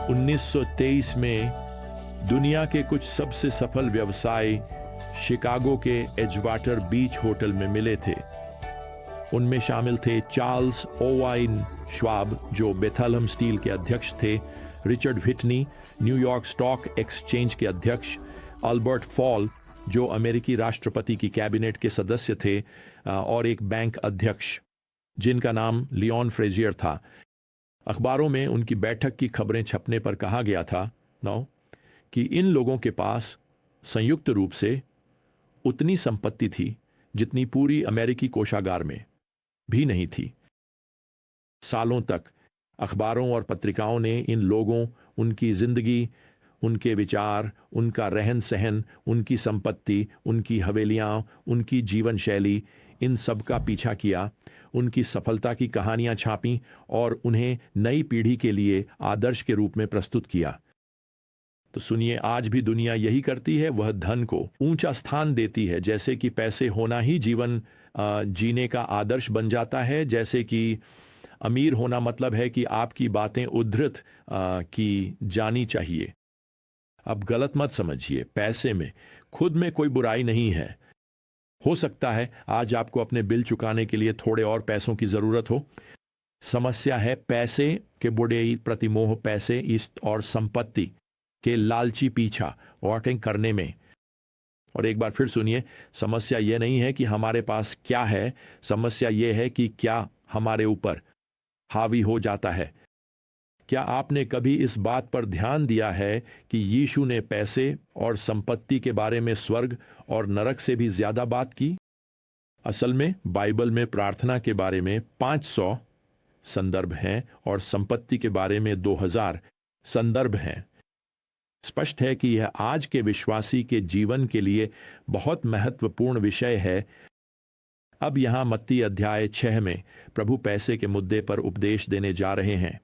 1923 में दुनिया के कुछ सबसे सफल व्यवसाय शिकागो के एजवाटर बीच होटल में मिले थे। उनमें शामिल थे चार्ल्स ओवाइन श्वाब, जो बेथलहम स्टील के अध्यक्ष थे, Richard Whitney, New York stock exchange के अध्यक्ष, अल्बर्ट फॉल, जो अमेरिकी राष्ट्रपति की कैबिनेट के सदस्य थे, और एक बैंक अध्यक्ष जिनका नाम लियोन फ्रेजियर था। अखबारों में उनकी बैठक की खबरें छपने पर कहा गया था कि इन लोगों के पास संयुक्त रूप से उतनी संपत्ति थी जितनी पूरी अमेरिकी कोषागार में भी नहीं थी। सालों तक अखबारों और पत्रिकाओं ने इन लोगों, उनकी जिंदगी, उनके विचार, उनका रहन सहन, उनकी संपत्ति, उनकी हवेलियां, उनकी जीवन शैली, इन सब का पीछा किया, उनकी सफलता की कहानियां छापीं और उन्हें नई पीढ़ी के लिए आदर्श के रूप में प्रस्तुत किया। तो सुनिए, आज भी दुनिया यही करती है। वह धन को ऊंचा स्थान देती है, जैसे कि पैसे होना ही जीवन जीने का आदर्श बन जाता है, जैसे कि अमीर होना मतलब है कि आपकी बातें उद्धृत की जानी चाहिए। अब गलत मत समझिए, पैसे में खुद में कोई बुराई नहीं है। हो सकता है आज आपको अपने बिल चुकाने के लिए थोड़े और पैसों की जरूरत हो। समस्या है पैसे के बुढ़े प्रतिमोह, पैसे इस और संपत्ति के लालची पीछा वॉटिंग करने में। और एक बार फिर सुनिए, समस्या यह नहीं है कि हमारे पास क्या है, समस्या यह है कि क्या हमारे ऊपर हावी हो जाता है। क्या आपने कभी इस बात पर ध्यान दिया है कि यीशु ने पैसे और संपत्ति के बारे में स्वर्ग और नरक से भी ज्यादा बात की? असल में बाइबल में प्रार्थना के बारे में 500 संदर्भ हैं और संपत्ति के बारे में 2000 संदर्भ हैं। स्पष्ट है कि यह आज के विश्वासी के जीवन के लिए बहुत महत्वपूर्ण विषय है। अब यहां मत्ती अध्याय 6 में प्रभु पैसे के मुद्दे पर उपदेश देने जा रहे हैं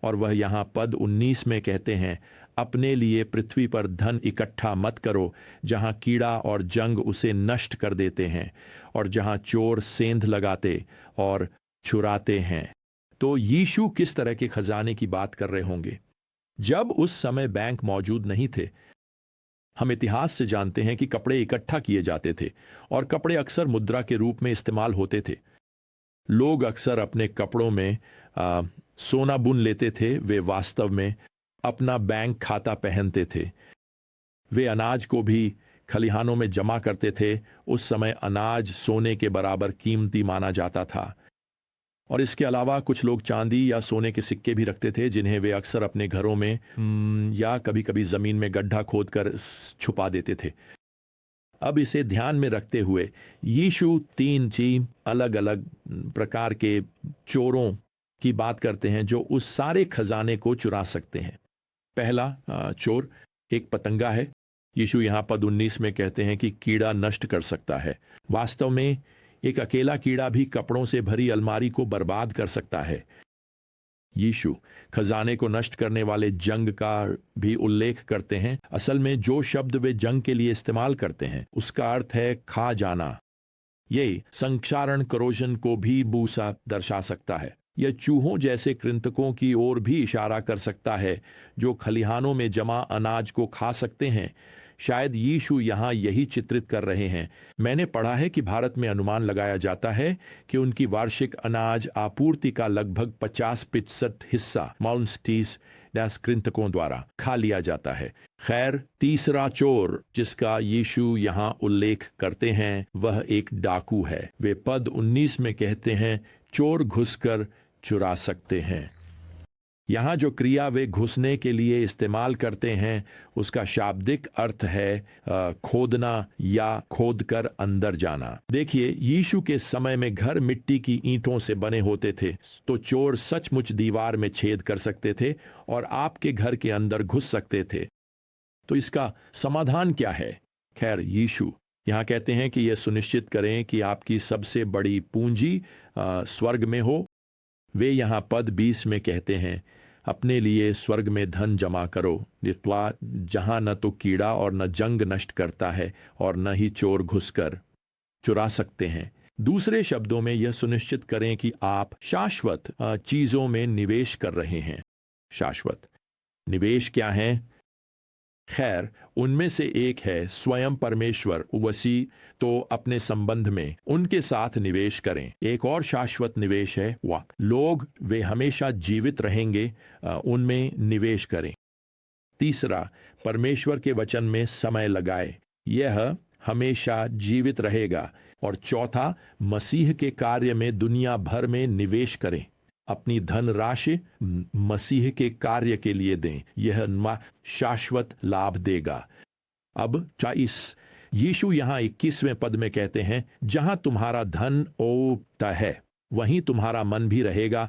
और वह यहां पद 19 में कहते हैं, अपने लिए पृथ्वी पर धन इकट्ठा मत करो, जहां कीड़ा और जंग उसे नष्ट कर देते हैं और जहां चोर सेंध लगाते और चुराते हैं। तो यीशु किस तरह के खजाने की बात कर रहे होंगे? जब उस समय बैंक मौजूद नहीं थे, हम इतिहास से जानते हैं कि कपड़े इकट्ठा किए जाते थे और कपड़े अक्सर मुद्रा के रूप में इस्तेमाल होते थे। लोग अक्सर अपने कपड़ों में सोना बुन लेते थे। वे वास्तव में अपना बैंक खाता पहनते थे। वे अनाज को भी खलिहानों में जमा करते थे। उस समय अनाज सोने के बराबर कीमती माना जाता था। और इसके अलावा कुछ लोग चांदी या सोने के सिक्के भी रखते थे, जिन्हें वे अक्सर अपने घरों में या कभी कभी जमीन में गड्ढा खोदकर छुपा देते थे। अब इसे ध्यान में रखते हुए यीशु 3 अलग अलग प्रकार के चोरों की बात करते हैं जो उस सारे खजाने को चुरा सकते हैं। पहला चोर एक पतंगा है। यीशु यहां पद 19 में कहते हैं कि कीड़ा नष्ट कर सकता है। वास्तव में एक अकेला कीड़ा भी कपड़ों से भरी अलमारी को बर्बाद कर सकता है। यीशु खजाने को नष्ट करने वाले जंग का भी उल्लेख करते हैं। असल में जो शब्द वे जंग के लिए इस्तेमाल करते हैं उसका अर्थ है खा जाना। ये संक्षारण करोजन को भी बूसा दर्शा सकता है। यह चूहों जैसे कृंतकों की ओर भी इशारा कर सकता है जो खलिहानों में जमा अनाज को खा सकते हैं। शायद यीशु यहाँ यही चित्रित कर रहे हैं। मैंने पढ़ा है कि भारत में अनुमान लगाया जाता है कि उनकी वार्षिक अनाज आपूर्ति का लगभग 50% हिस्सा माउंस्टीस कृंतकों द्वारा खा लिया जाता है। खैर, तीसरा चोर जिसका यीशु यहाँ उल्लेख करते हैं वह एक डाकू है। वे पद 19 में कहते हैं, चोर घुसकर चुरा सकते हैं। यहाँ जो क्रिया वे घुसने के लिए इस्तेमाल करते हैं उसका शाब्दिक अर्थ है खोदना या खोदकर अंदर जाना। देखिए, यीशु के समय में घर मिट्टी की ईंटों से बने होते थे, तो चोर सचमुच दीवार में छेद कर सकते थे और आपके घर के अंदर घुस सकते थे। तो इसका समाधान क्या है? खैर, यीशु यहाँ कहते हैं कि यह सुनिश्चित करें कि आपकी सबसे बड़ी पूंजी स्वर्ग में हो। वे यहाँ पद 20 में कहते हैं, अपने लिए स्वर्ग में धन जमा करो, जहां न तो कीड़ा और न जंग नष्ट करता है और न ही चोर घुसकर चुरा सकते हैं। दूसरे शब्दों में यह सुनिश्चित करें कि आप शाश्वत चीजों में निवेश कर रहे हैं। शाश्वत निवेश क्या है? खैर, उनमें से एक है स्वयं परमेश्वर वसी, तो अपने संबंध में उनके साथ निवेश करें। एक और शाश्वत निवेश है वाह, लोग वे हमेशा जीवित रहेंगे, उनमें निवेश करें। तीसरा, परमेश्वर के वचन में समय लगाए, यह हमेशा जीवित रहेगा। और चौथा, मसीह के कार्य में दुनिया भर में निवेश करें, अपनी धनराशि मसीह के कार्य के लिए दें, यह शाश्वत लाभ देगा। अब 24, यीशु यहाँ 21वें पद में कहते हैं, जहां तुम्हारा धन ओटा है वहीं तुम्हारा मन भी रहेगा।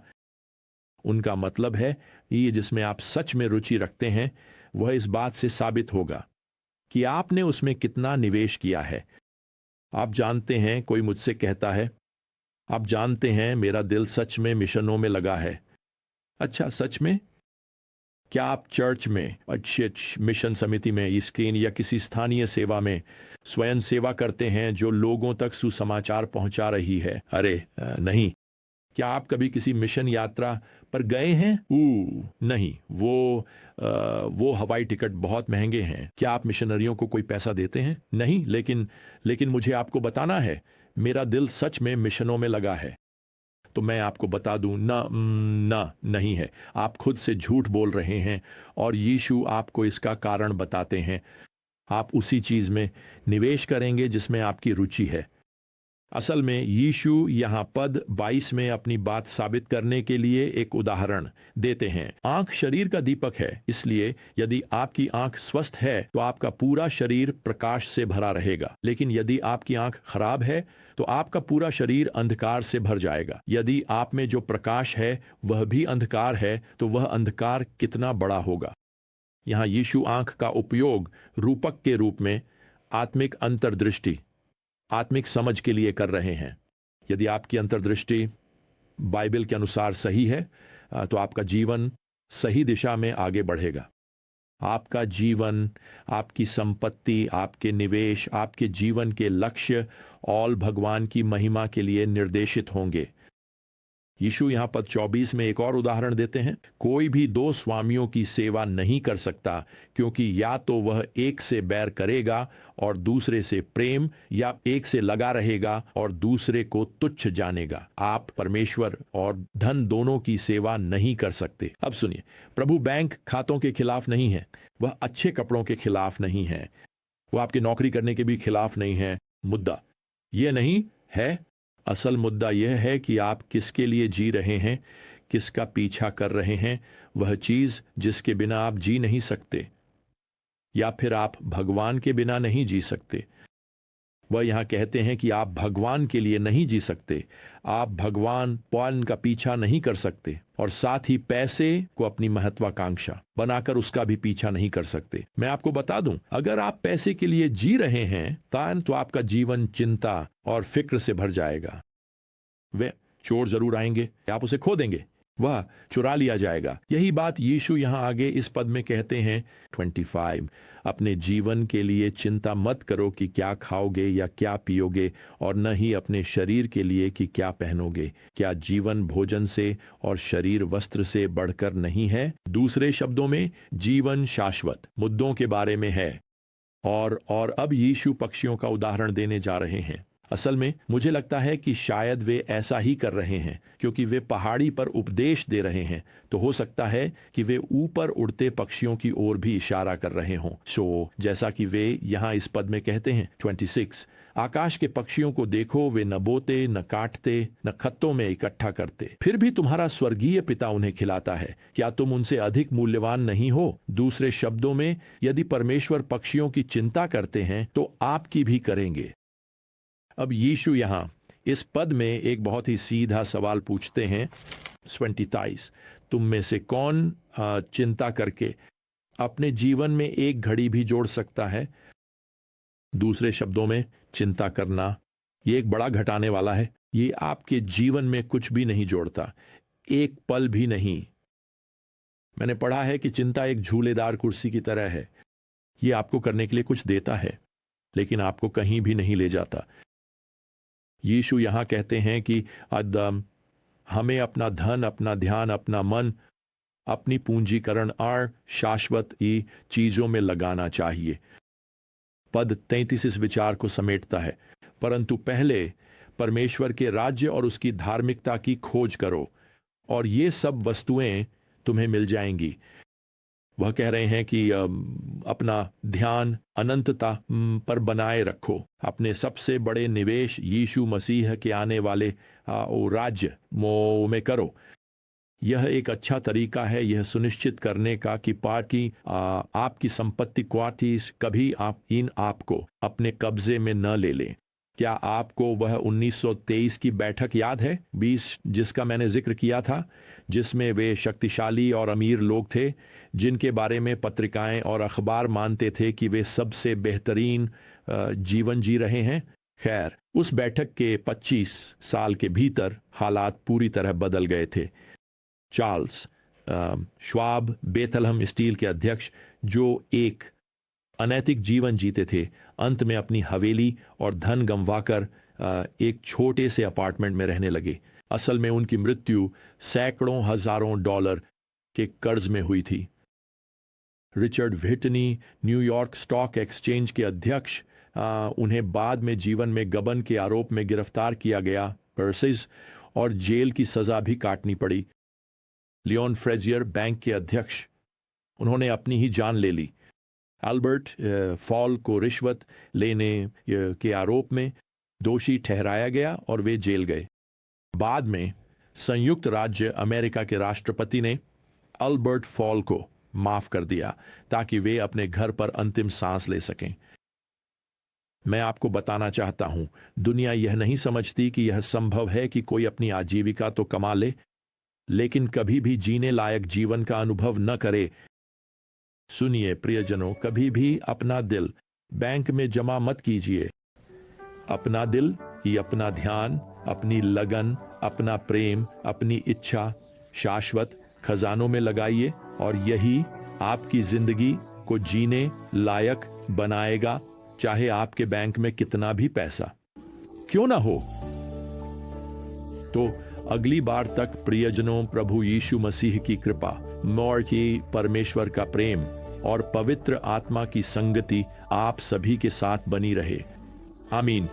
उनका मतलब है ये जिसमें आप सच में रुचि रखते हैं वह इस बात से साबित होगा कि आपने उसमें कितना निवेश किया है। आप जानते हैं, कोई मुझसे कहता है, आप जानते हैं मेरा दिल सच में मिशनों में लगा है। अच्छा, सच में? क्या आप चर्च में, अच्छे मिशन समिति में, स्क्रीन या किसी स्थानीय सेवा में स्वयं सेवा करते हैं जो लोगों तक सुसमाचार पहुंचा रही है? अरे नहीं। क्या आप कभी किसी मिशन यात्रा पर गए हैं? नहीं, वो हवाई टिकट बहुत महंगे हैं। क्या आप मिशनरियों को कोई पैसा देते हैं? नहीं, लेकिन मुझे आपको बताना है, मेरा दिल सच में मिशनों में लगा है। तो मैं आपको बता दूं, नहीं है। आप खुद से झूठ बोल रहे हैं और यीशु आपको इसका कारण बताते हैं। आप उसी चीज में निवेश करेंगे जिसमें आपकी रुचि है। असल में यीशु यहाँ पद 22 में अपनी बात साबित करने के लिए एक उदाहरण देते हैं। आंख शरीर का दीपक है, इसलिए यदि आपकी आंख स्वस्थ है तो आपका पूरा शरीर प्रकाश से भरा रहेगा। लेकिन यदि आपकी आंख खराब है तो आपका पूरा शरीर अंधकार से भर जाएगा। यदि आप में जो प्रकाश है वह भी अंधकार है तो वह अंधकार कितना बड़ा होगा। यहाँ यीशु आंख का उपयोग रूपक के रूप में आत्मिक अंतर्दृष्टि, आत्मिक समझ के लिए कर रहे हैं। यदि आपकी अंतर्दृष्टि बाइबल के अनुसार सही है तो आपका जीवन सही दिशा में आगे बढ़ेगा। आपका जीवन, आपकी संपत्ति, आपके निवेश, आपके जीवन के लक्ष्य ऑल भगवान की महिमा के लिए निर्देशित होंगे। यीशु यहाँ पद 24 में एक और उदाहरण देते हैं, कोई भी दो स्वामियों की सेवा नहीं कर सकता, क्योंकि या तो वह एक से बैर करेगा और दूसरे से प्रेम, या एक से लगा रहेगा और दूसरे को तुच्छ जानेगा। आप परमेश्वर और धन दोनों की सेवा नहीं कर सकते। अब सुनिए, प्रभु बैंक खातों के खिलाफ नहीं है, वह अच्छे कपड़ों के खिलाफ नहीं है, वह आपके नौकरी करने के भी खिलाफ नहीं है। मुद्दा यह नहीं है, असल मुद्दा यह है कि आप किसके लिए जी रहे हैं, किसका पीछा कर रहे हैं, वह चीज जिसके बिना आप जी नहीं सकते, या फिर आप भगवान के बिना नहीं जी सकते। वह यहां कहते हैं कि आप भगवान के लिए नहीं जी सकते, आप भगवान पौन का पीछा नहीं कर सकते, और साथ ही पैसे को अपनी महत्वाकांक्षा बनाकर उसका भी पीछा नहीं कर सकते। मैं आपको बता दूं, अगर आप पैसे के लिए जी रहे हैं तो आपका जीवन चिंता और फिक्र से भर जाएगा। वे चोर जरूर आएंगे, आप उसे खो देंगे, वह चुरा लिया जाएगा। यही बात यीशु यहां आगे इस पद में कहते हैं 25, अपने जीवन के लिए चिंता मत करो कि क्या खाओगे या क्या पियोगे, और न ही अपने शरीर के लिए कि क्या पहनोगे। क्या जीवन भोजन से और शरीर वस्त्र से बढ़कर नहीं है? दूसरे शब्दों में, जीवन शाश्वत मुद्दों के बारे में है। और अब यीशु पक्षियों का उदाहरण देने जा रहे हैं। असल में मुझे लगता है कि शायद वे ऐसा ही कर रहे हैं, क्योंकि वे पहाड़ी पर उपदेश दे रहे हैं, तो हो सकता है कि वे ऊपर उड़ते पक्षियों की ओर भी इशारा कर रहे हों। जैसा कि वे यहाँ इस पद में कहते हैं 26, आकाश के पक्षियों को देखो, वे न बोते, न काटते, न खत्तों में इकट्ठा करते, फिर भी तुम्हारा स्वर्गीय पिता उन्हें खिलाता है। क्या तुम उनसे अधिक मूल्यवान नहीं हो? दूसरे शब्दों में, यदि परमेश्वर पक्षियों की चिंता करते हैं तो आपकी भी करेंगे। अब यीशु यहां इस पद में एक बहुत ही सीधा सवाल पूछते हैं 27, तुम में से कौन चिंता करके अपने जीवन में एक घड़ी भी जोड़ सकता है? दूसरे शब्दों में, चिंता करना ये एक बड़ा घटाने वाला है। ये आपके जीवन में कुछ भी नहीं जोड़ता, एक पल भी नहीं। मैंने पढ़ा है कि चिंता एक झूलेदार कुर्सी की तरह है, ये आपको करने के लिए कुछ देता है लेकिन आपको कहीं भी नहीं ले जाता। यीशु यहां कहते हैं कि हमें अपना धन, अपना ध्यान, अपना मन अपनी पूंजीकरण और शाश्वत ही चीजों में लगाना चाहिए। पद 33 इस विचार को समेटता है, परंतु पहले परमेश्वर के राज्य और उसकी धार्मिकता की खोज करो और ये सब वस्तुएं तुम्हें मिल जाएंगी। वह कह रहे हैं कि अपना ध्यान अनंतता पर बनाए रखो। अपने सबसे बड़े निवेश यीशु मसीह के आने वाले राज्य में करो। यह एक अच्छा तरीका है यह सुनिश्चित करने का कि पार्टी आपकी संपत्ति क्वार्टीज कभी आपको अपने कब्जे में न ले लें। क्या आपको वह 1923 की बैठक याद है 20 जिसका मैंने जिक्र किया था, जिसमें वे शक्तिशाली और अमीर लोग थे जिनके बारे में पत्रिकाएं और अखबार मानते थे कि वे सबसे बेहतरीन जीवन जी रहे हैं? खैर, उस बैठक के 25 साल के भीतर हालात पूरी तरह बदल गए थे। चार्ल्स श्वाब, बेथलहम स्टील के अध्यक्ष, जो एक अनैतिक जीवन जीते थे, अंत में अपनी हवेली और धन गंवाकर एक छोटे से अपार्टमेंट में रहने लगे। असल में उनकी मृत्यु सैकड़ों हजारों डॉलर के कर्ज में हुई थी। Richard Whitney, New York stock exchange के अध्यक्ष, उन्हें बाद में जीवन में गबन के आरोप में गिरफ्तार किया गया पर्सिस और जेल की सजा भी काटनी पड़ी। लियोन फ्रेजियर, बैंक के अध्यक्ष, उन्होंने अपनी ही जान ले ली। अल्बर्ट फॉल को रिश्वत लेने के आरोप में दोषी ठहराया गया और वे जेल गए। बाद में संयुक्त राज्य अमेरिका के राष्ट्रपति ने अल्बर्ट फॉल को माफ कर दिया ताकि वे अपने घर पर अंतिम सांस ले सकें। मैं आपको बताना चाहता हूं, दुनिया यह नहीं समझती कि यह संभव है कि कोई अपनी आजीविका तो कमा ले, लेकिन कभी भी जीने लायक जीवन का अनुभव न करे। सुनिए प्रियजनों, कभी भी अपना दिल बैंक में जमा मत कीजिए। अपना दिल ही अपना ध्यान, अपनी लगन, अपना प्रेम, अपनी इच्छा शाश्वत खजानों में लगाइए और यही आपकी जिंदगी को जीने लायक बनाएगा, चाहे आपके बैंक में कितना भी पैसा क्यों ना हो। तो अगली बार तक प्रियजनों, प्रभु यीशु मसीह की कृपा, और की परमेश्वर का प्रेम और पवित्र आत्मा की संगति आप सभी के साथ बनी रहे। आमीन।